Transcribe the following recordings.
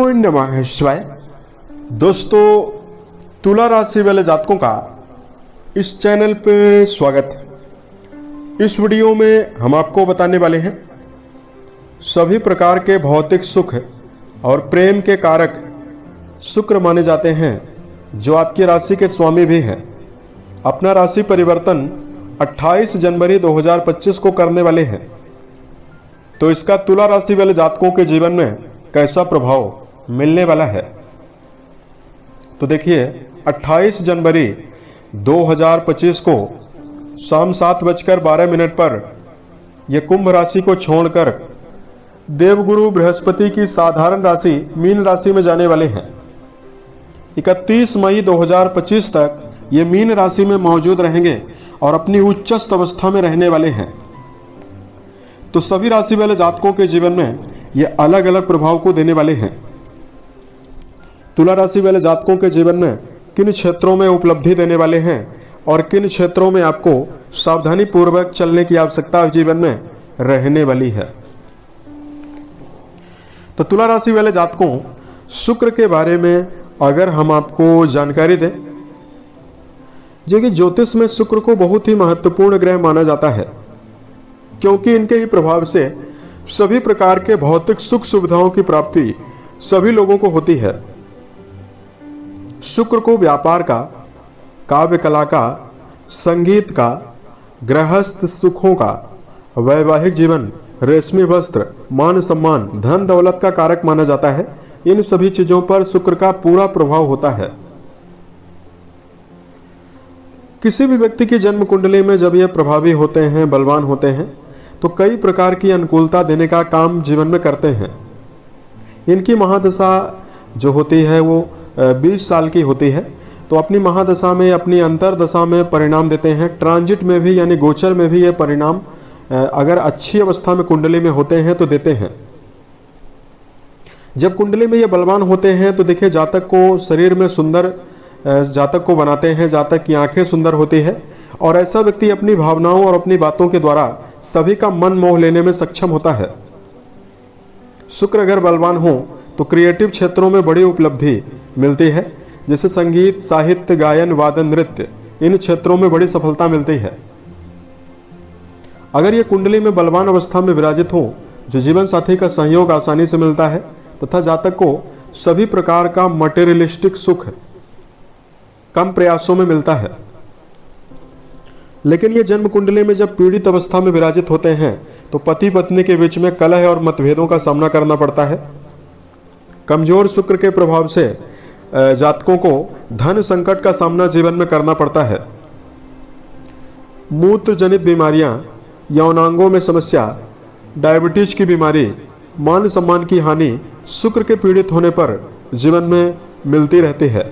नमो नमः शिवाय। दोस्तों, तुला राशि वाले जातकों का इस चैनल पे स्वागत है। इस वीडियो में हम आपको बताने वाले हैं सभी प्रकार के भौतिक सुख और प्रेम के कारक शुक्र माने जाते हैं, जो आपकी राशि के स्वामी भी हैं। अपना राशि परिवर्तन 28 जनवरी 2025 को करने वाले हैं, तो इसका तुला राशि वाले जातकों के जीवन में कैसा प्रभाव मिलने वाला है। तो देखिए, 28 जनवरी 2025 को शाम 7:12 पर यह कुंभ राशि को छोड़कर देवगुरु बृहस्पति की साधारण राशि मीन राशि में जाने वाले हैं। 31 मई 2025 तक ये मीन राशि में मौजूद रहेंगे और अपनी उच्चस्थ अवस्था में रहने वाले हैं। तो सभी राशि वाले जातकों के जीवन में ये अलग अलग प्रभाव को देने वाले हैं। तुला राशि वाले जातकों के जीवन में किन क्षेत्रों में उपलब्धि देने वाले हैं और किन क्षेत्रों में आपको सावधानी पूर्वक चलने की आवश्यकता जीवन में रहने वाली है। तो तुला राशि वाले जातकों, शुक्र के बारे में अगर हम आपको जानकारी दें, जो कि ज्योतिष में शुक्र को बहुत ही महत्वपूर्ण ग्रह माना जाता है, क्योंकि इनके ही प्रभाव से सभी प्रकार के भौतिक सुख सुविधाओं की प्राप्ति सभी लोगों को होती है। शुक्र को व्यापार का, काव्य कला का, संगीत का, गृहस्थ सुखों का, वैवाहिक जीवन, रेशमी वस्त्र, मान सम्मान, धन दौलत का कारक माना जाता है। इन सभी चीजों पर शुक्र का पूरा प्रभाव होता है। किसी भी व्यक्ति की जन्म कुंडली में जब ये प्रभावी होते हैं, बलवान होते हैं, तो कई प्रकार की अनुकूलता देने का काम जीवन में करते हैं। इनकी महादशा जो होती है वो 20 साल की होती है, तो अपनी महादशा में, अपनी अंतरदशा में परिणाम देते हैं। ट्रांजिट में भी यानी गोचर में भी ये परिणाम अगर अच्छी अवस्था में कुंडली में होते हैं तो देते हैं। जब कुंडली में ये बलवान होते हैं तो देखिए, जातक को शरीर में सुंदर जातक को बनाते हैं, जातक की आंखें सुंदर होती है और ऐसा व्यक्ति अपनी भावनाओं और अपनी बातों के द्वारा सभी का मन मोह लेने में सक्षम होता है। शुक्र अगर बलवान हो तो क्रिएटिव क्षेत्रों में बड़ी उपलब्धि मिलती है, जैसे संगीत, साहित्य, गायन, वादन, नृत्य, इन क्षेत्रों में बड़ी सफलता मिलती है। अगर ये कुंडली में बलवान अवस्था में विराजित हो, जो जीवन साथी का सहयोग आसानी से मिलता है तथा जातक को सभी प्रकार का मटेरियलिस्टिक सुख कम प्रयासों में मिलता है। लेकिन ये जन्म कुंडली में जब पीड़ित अवस्था में विराजित होते हैं तो पति पत्नी के बीच में कलह और मतभेदों का सामना करना पड़ता है। कमजोर शुक्र के प्रभाव से जातकों को धन संकट का सामना जीवन में करना पड़ता है। मूत्र जनित बीमारियां, यौनांगों में समस्या, डायबिटीज की बीमारी, मान सम्मान की हानि शुक्र के पीड़ित होने पर जीवन में मिलती रहती है।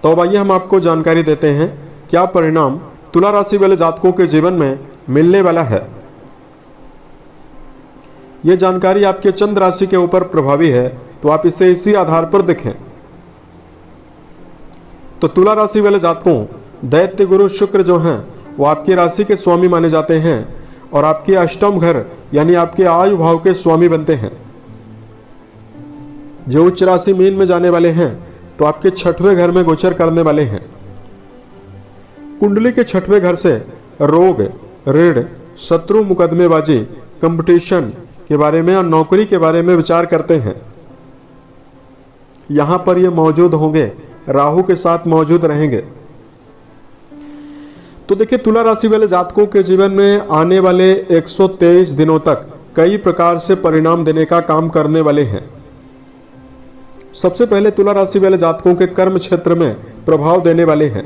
तो अब आइए हम आपको जानकारी देते हैं क्या परिणाम तुला राशि वाले जातकों के जीवन में मिलने वाला है। यह जानकारी आपके चंद्र राशि के ऊपर प्रभावी है, तो आप इसे इसी आधार पर देखें। तो तुला राशि वाले जातकों, दैत्य गुरु शुक्र जो हैं वो आपकी राशि के स्वामी माने जाते हैं और आपके अष्टम घर यानी आपके आयु भाव के स्वामी बनते हैं। जो उच्च राशि मीन में जाने वाले हैं तो आपके 6वें घर में गोचर करने वाले हैं। कुंडली के 6वें घर से रोग, ऋण, शत्रु, मुकदमेबाजी, कंपटीशन के बारे में और नौकरी के बारे में विचार करते हैं। यहां पर ये मौजूद होंगे, राहु के साथ मौजूद रहेंगे। तो देखिए, तुला राशि वाले जातकों के जीवन में आने वाले 123 दिनों तक कई प्रकार से परिणाम देने का काम करने वाले हैं। सबसे पहले तुला राशि वाले जातकों के कर्म क्षेत्र में प्रभाव देने वाले हैं।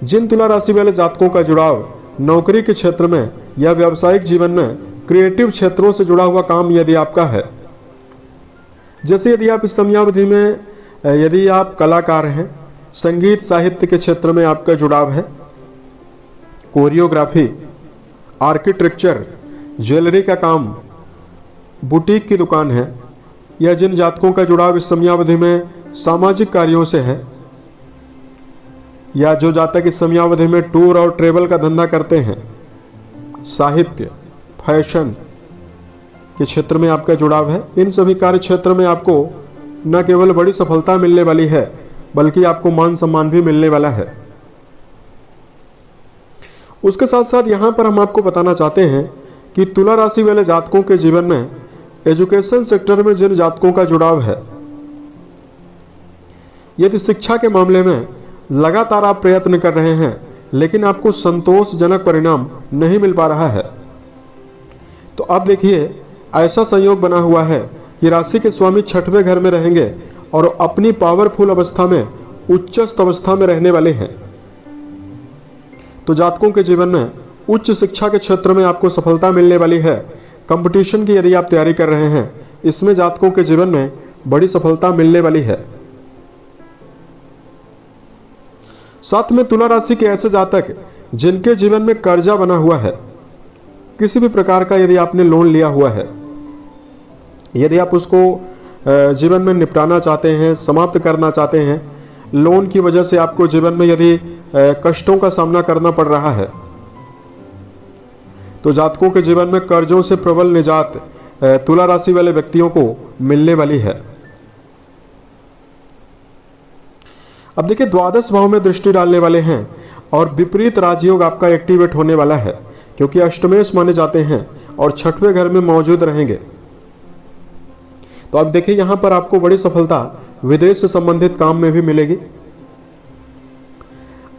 जिन तुला राशि वाले जातकों का जुड़ाव नौकरी के क्षेत्र में या व्यावसायिक जीवन में क्रिएटिव क्षेत्रों से जुड़ा हुआ काम यदि आपका है, जैसे यदि आप इस समयावधि में यदि आप कलाकार हैं, संगीत साहित्य के क्षेत्र में आपका जुड़ाव है, कोरियोग्राफी, आर्किटेक्चर, ज्वेलरी का काम, बुटीक की दुकान है, या जिन जातकों का जुड़ाव इस समयावधि में सामाजिक कार्यों से है, या जो जातक इस समयावधि में टूर और ट्रेवल का धंधा करते हैं, साहित्य, फैशन, के क्षेत्र में आपका जुड़ाव है। इन सभी कार्य क्षेत्र में आपको न केवल बड़ी सफलता मिलने वाली है बल्कि आपको मान सम्मान भी मिलने वाला है। उसके साथ साथ यहां पर हम आपको बताना चाहते हैं कि तुला राशि वाले जातकों के जीवन में एजुकेशन सेक्टर में जिन जातकों का जुड़ाव है, यदि शिक्षा के मामले में लगातार आप प्रयत्न कर रहे हैं लेकिन आपको संतोषजनक परिणाम नहीं मिल पा रहा है, तो आप देखिए ऐसा संयोग बना हुआ है कि राशि के स्वामी छठवें घर में रहेंगे और अपनी पावरफुल अवस्था में उच्चस्थ अवस्था में रहने वाले हैं। तो जातकों के जीवन में उच्च शिक्षा के क्षेत्र में आपको सफलता मिलने वाली है। कंपटीशन की यदि आप तैयारी कर रहे हैं, इसमें जातकों के जीवन में बड़ी सफलता मिलने वाली है। साथ में तुला राशि के ऐसे जातक जिनके जीवन में कर्जा बना हुआ है, किसी भी प्रकार का यदि आपने लोन लिया हुआ है, यदि आप उसको जीवन में निपटाना चाहते हैं, समाप्त करना चाहते हैं, लोन की वजह से आपको जीवन में यदि कष्टों का सामना करना पड़ रहा है, तो जातकों के जीवन में कर्जों से प्रबल निजात तुला राशि वाले व्यक्तियों को मिलने वाली है। अब देखिए द्वादश भाव में दृष्टि डालने वाले हैं और विपरीत राजयोग आपका एक्टिवेट होने वाला है, क्योंकि अष्टमेश माने जाते हैं और छठवें घर में मौजूद रहेंगे। तो अब देखिए यहां पर आपको बड़ी सफलता विदेश से संबंधित काम में भी मिलेगी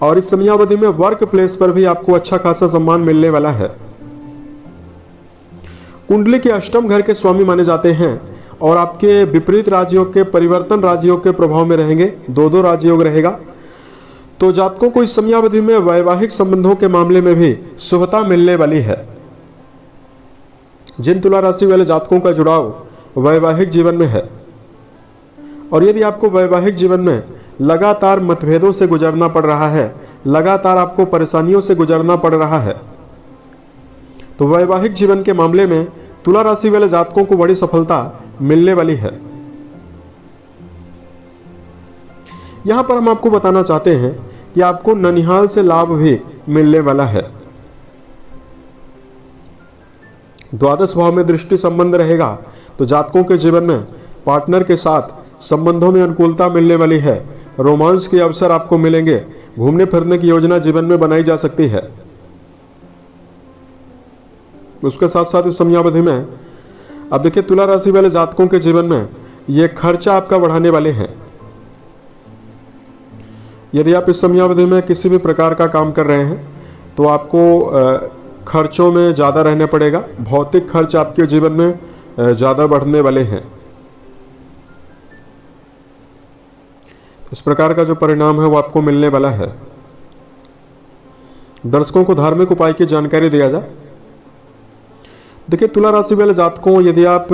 और इस समयावधि में वर्क प्लेस पर भी आपको अच्छा खासा सम्मान मिलने वाला है। कुंडली के अष्टम घर के स्वामी माने जाते हैं और आपके विपरीत राजयोग के परिवर्तन राजयोग के प्रभाव में रहेंगे, दो राजयोग रहेगा। तो जातकों को इस समयावधि में वैवाहिक संबंधों के मामले में भी शुभता मिलने वाली है। जिन तुला राशि वाले जातकों का जुड़ाव वैवाहिक जीवन में है और यदि आपको वैवाहिक जीवन में लगातार मतभेदों से गुजरना पड़ रहा है, लगातार आपको परेशानियों से गुजरना पड़ रहा है, तो वैवाहिक जीवन के मामले में तुला राशि वाले जातकों को बड़ी सफलता मिलने वाली है। यहां पर हम आपको बताना चाहते हैं कि आपको ननिहाल से लाभ भी मिलने वाला है। द्वादश भाव में दृष्टि संबंध रहेगा तो जातकों के जीवन में पार्टनर के साथ संबंधों में अनुकूलता मिलने वाली है। रोमांस के अवसर आपको मिलेंगे। घूमने फिरने की योजना जीवन में बनाई जा सकती है। उसके साथ साथ इस समयावधि में अब देखिए तुला राशि वाले जातकों के जीवन में ये खर्चा आपका बढ़ाने वाले हैं। यदि आप इस समयावधि में किसी भी प्रकार का काम कर रहे हैं तो आपको खर्चों में ज्यादा रहने पड़ेगा। भौतिक खर्च आपके जीवन में ज्यादा बढ़ने वाले हैं। इस प्रकार का जो परिणाम है वो आपको मिलने वाला है। दर्शकों को धार्मिक उपाय की जानकारी दिया जाए। देखिए तुला राशि वाले जातकों, यदि आप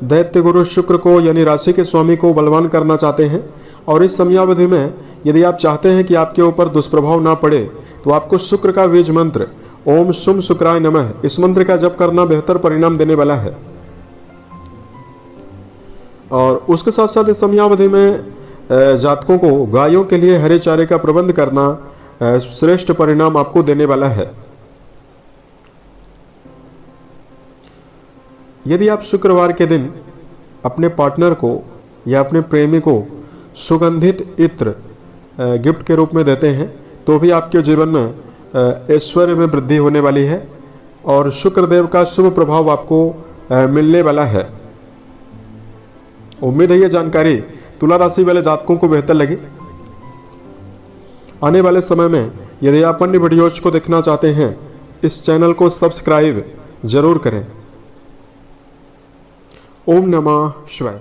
दैत्य गुरु शुक्र को यानी राशि के स्वामी को बलवान करना चाहते हैं और इस समयावधि में यदि आप चाहते हैं कि आपके ऊपर दुष्प्रभाव ना पड़े, तो आपको शुक्र का बीज मंत्र ओम शुम शुक्राय नमः, इस मंत्र का जप करना बेहतर परिणाम देने वाला है। और उसके साथ साथ इस समयावधि में जातकों को गायों के लिए हरे चारे का प्रबंध करना श्रेष्ठ परिणाम आपको देने वाला है। यदि आप शुक्रवार के दिन अपने पार्टनर को या अपने प्रेमी को सुगंधित इत्र गिफ्ट के रूप में देते हैं तो भी आपके जीवन में ऐश्वर्य में वृद्धि होने वाली है और शुक्रदेव का शुभ प्रभाव आपको मिलने वाला है। उम्मीद है यह जानकारी तुला राशि वाले जातकों को बेहतर लगी। आने वाले समय में यदि आप अन्य वीडियोज को देखना चाहते हैं, इस चैनल को सब्सक्राइब जरूर करें। ओम नमः शिवाय।